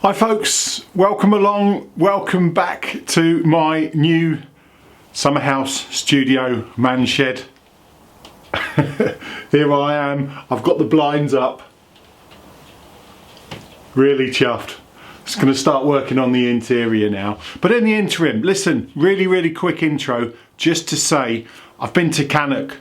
Hi folks, welcome along, welcome back to my new summer house studio man shed. Here I am, I've got the blinds up, really chuffed. Just going to start working on the interior now. But in the interim, listen, really quick intro just to say I've been to Cannock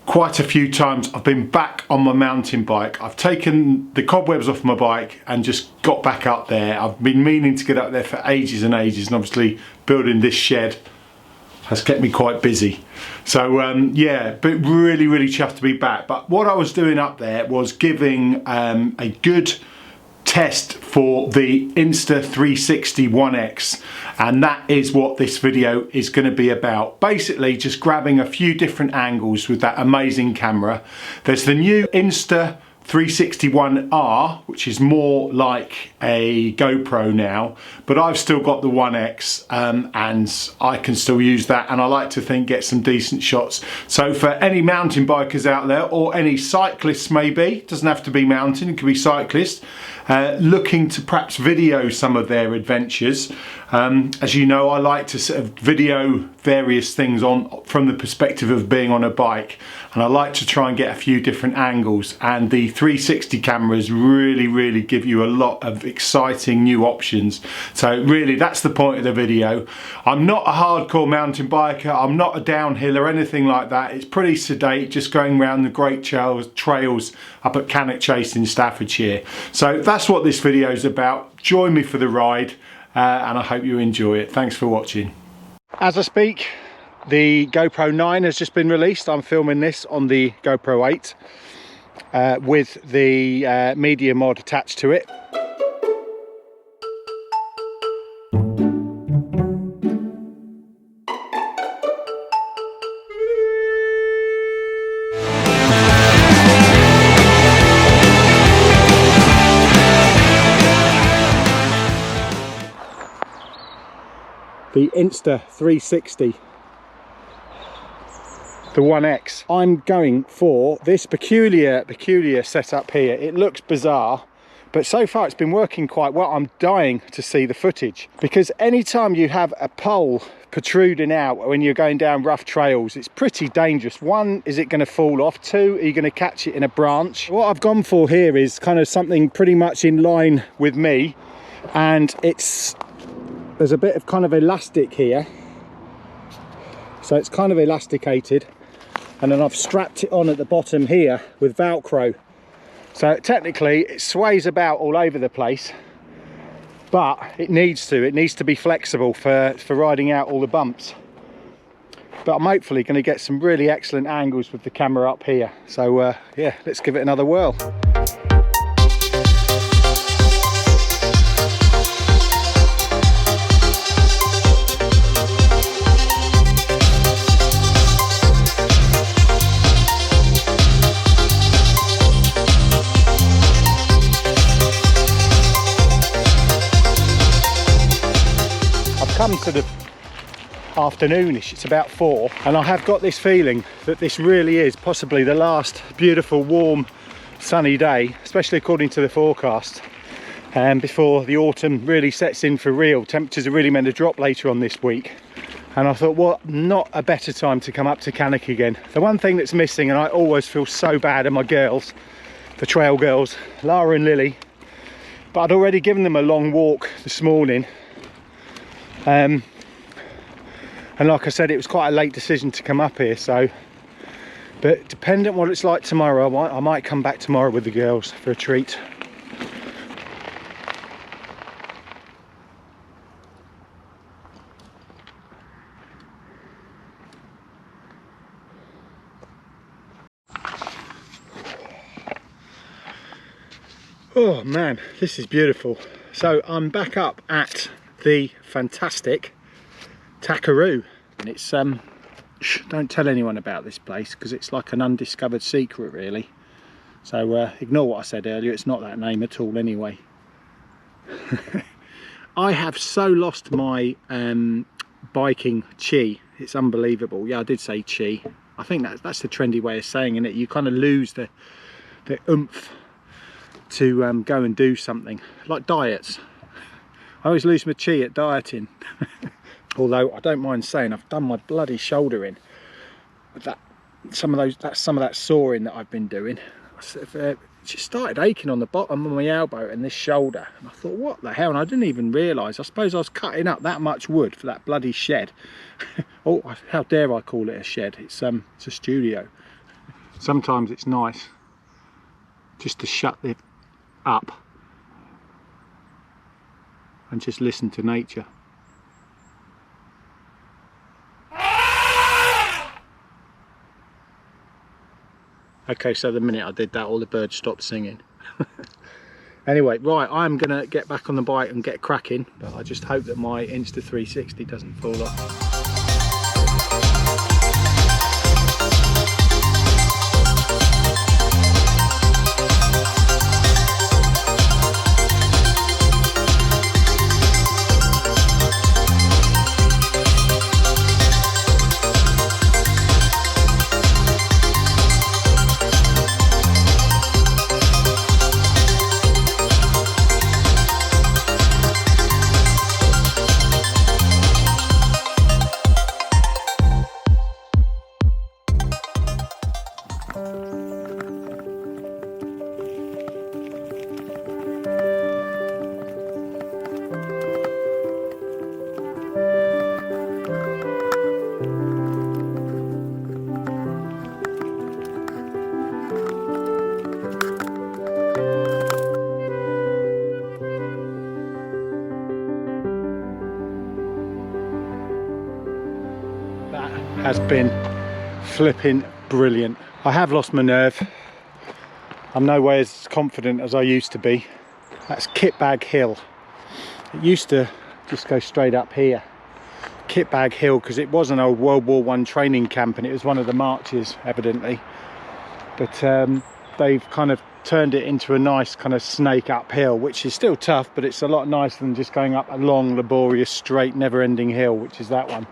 quite a few times. I've been back on my mountain bike. I've taken the cobwebs off my bike and just got back up there. I've been meaning to get up there for ages and ages, and obviously building this shed has kept me quite busy. So yeah, but really chuffed to be back. But what I was doing up there was giving a good test for the Insta360 1X, and that is what this video is going to be about. Basically just grabbing a few different angles with that amazing camera. There's the new Insta360 which is more like a GoPro now, but I've still got the 1X and I can still use that, and I like to think get some decent shots. So for any mountain bikers out there, or any cyclists maybe, doesn't have to be mountain, it could be cyclist, looking to perhaps video some of their adventures. As you know, I like to sort of video various things from the perspective of being on a bike, and I like to try and get a few different angles, and the 360 cameras really give you a lot of exciting new options. So really that's the point of the video. I'm not a hardcore mountain biker, I'm not a downhill or anything like that. It's pretty sedate, just going around the great trails up at Cannock Chase in Staffordshire. So that's what this video is about. Join me for the ride, and I hope you enjoy it. Thanks for watching. As I speak, the GoPro 9 has just been released. I'm filming this on the GoPro 8 with the media mod attached to it. The Insta360, the 1X. I'm going for this peculiar setup here. It looks bizarre, but so far it's been working quite well. I'm dying to see the footage, because anytime you have a pole protruding out when you're going down rough trails, it's pretty dangerous. One, is it going to fall off? Two, are you going to catch it in a branch? What I've gone for here is kind of something pretty much in line with me, and there's a bit of kind of elastic here, so it's kind of elasticated, and then I've strapped it on at the bottom here with Velcro. So technically it sways about all over the place, but it needs to be flexible for riding out all the bumps. But I'm hopefully going to get some really excellent angles with the camera up here. So yeah, let's give it another whirl. Come to the afternoonish, it's about 4, and I have got this feeling that this really is possibly the last beautiful warm sunny day, especially according to the forecast, and before the autumn really sets in for real. Temperatures are really meant to drop later on this week, and I thought, what not a better time to come up to Cannock again. The one thing that's missing, and I always feel so bad, are my girls, the trail girls, Lara and Lily, but I'd already given them a long walk this morning. And like I said, it was quite a late decision to come up here, so, but depending on what it's like tomorrow, I might come back tomorrow with the girls for a treat. Oh man, this is beautiful. So I'm back up at the fantastic Takaroo, and it's don't tell anyone about this place because it's like an undiscovered secret really, so ignore what I said earlier. It's not that name at all anyway. I have so lost my biking chi, it's unbelievable. Yeah, I did say chi. I think that's the trendy way of saying it. You kind of lose the oomph to go and do something like diets. I always lose my chi at dieting. Although I don't mind saying I've done my bloody shoulder in. But that's some of that sawing that I've been doing. It just started aching on the bottom of my elbow and this shoulder. And I thought, what the hell? And I didn't even realise. I suppose I was cutting up that much wood for that bloody shed. Oh, how dare I call it a shed? It's a studio. Sometimes it's nice just to shut it up and just listen to nature. Okay, so the minute I did that, all the birds stopped singing. Anyway, right, I'm gonna get back on the bike and get cracking, but I just hope that my Insta360 doesn't fall off. Has been flipping brilliant. I have lost my nerve. I'm no way as confident as I used to be. That's Kitbag Hill. It used to just go straight up here. Kitbag Hill, because it was an old World War I training camp and it was one of the marches, evidently. But they've kind of turned it into a nice kind of snake uphill, which is still tough, but it's a lot nicer than just going up a long, laborious, straight, never-ending hill, which is that one.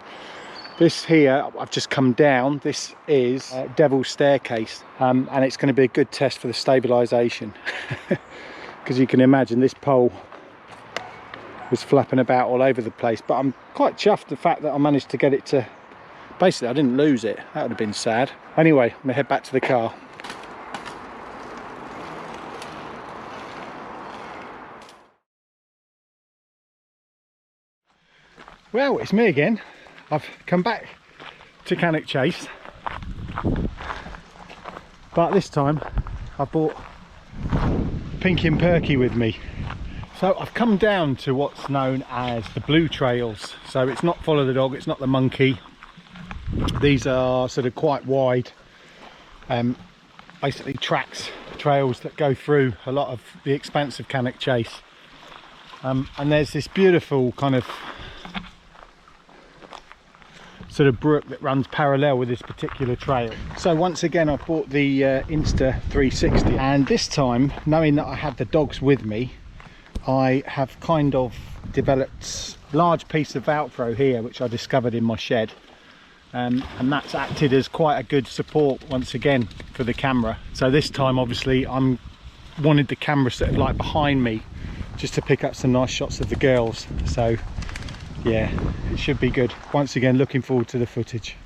This here, I've just come down, this is Devil's Staircase, and it's going to be a good test for the stabilisation. Because you can imagine this pole was flapping about all over the place, but I'm quite chuffed the fact that I managed to get it to, basically I didn't lose it, that would have been sad. Anyway, I'm going to head back to the car. Well, it's me again. I've come back to Cannock Chase, but this time I've brought Pinky and Perky with me. So I've come down to what's known as the Blue Trails. So it's not Follow the Dog, it's not the Monkey. These are sort of quite wide, basically trails that go through a lot of the expanse of Cannock Chase. And there's this beautiful kind of sort of brook that runs parallel with this particular trail. So once again I've bought the Insta360, and this time, knowing that I had the dogs with me, I have kind of developed a large piece of Velcro here which I discovered in my shed, and that's acted as quite a good support once again for the camera. So this time obviously I'm wanted the camera sort of like behind me just to pick up some nice shots of the girls. So yeah, it should be good. Once again, looking forward to the footage.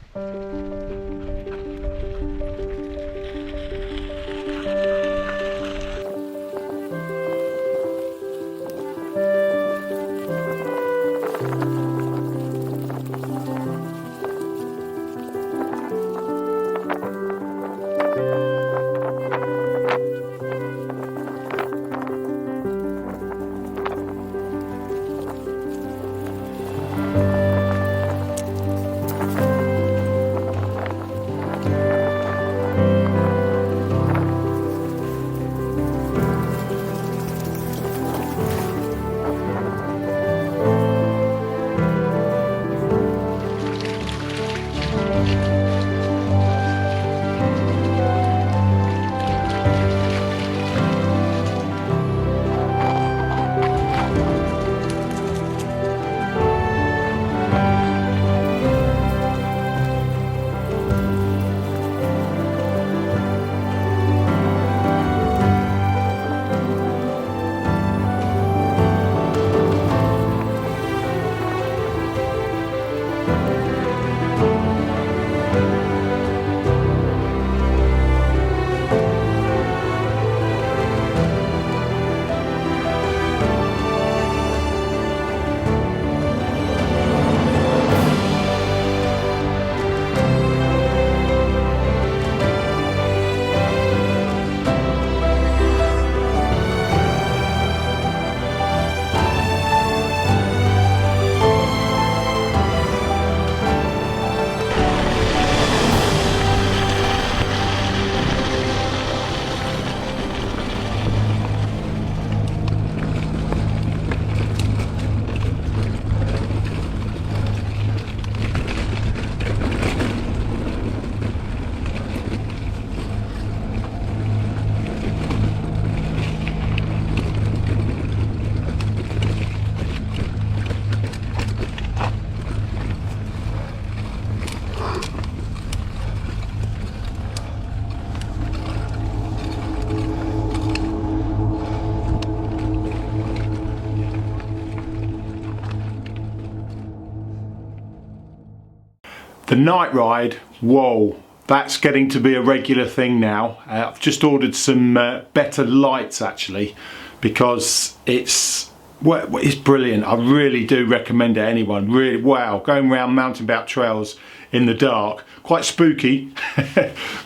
The night ride, whoa, that's getting to be a regular thing now. I've just ordered some better lights actually, because it's brilliant. I really do recommend it to anyone. Really, wow, going around mountain bike trails in the dark, quite spooky,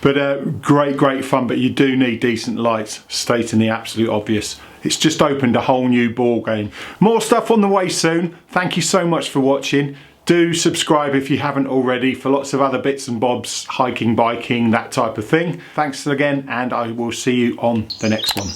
but great fun. But you do need decent lights, stating the absolute obvious. It's just opened a whole new ball game. More stuff on the way soon. Thank you so much for watching. Do subscribe if you haven't already for lots of other bits and bobs, hiking, biking, that type of thing. Thanks again, and I will see you on the next one.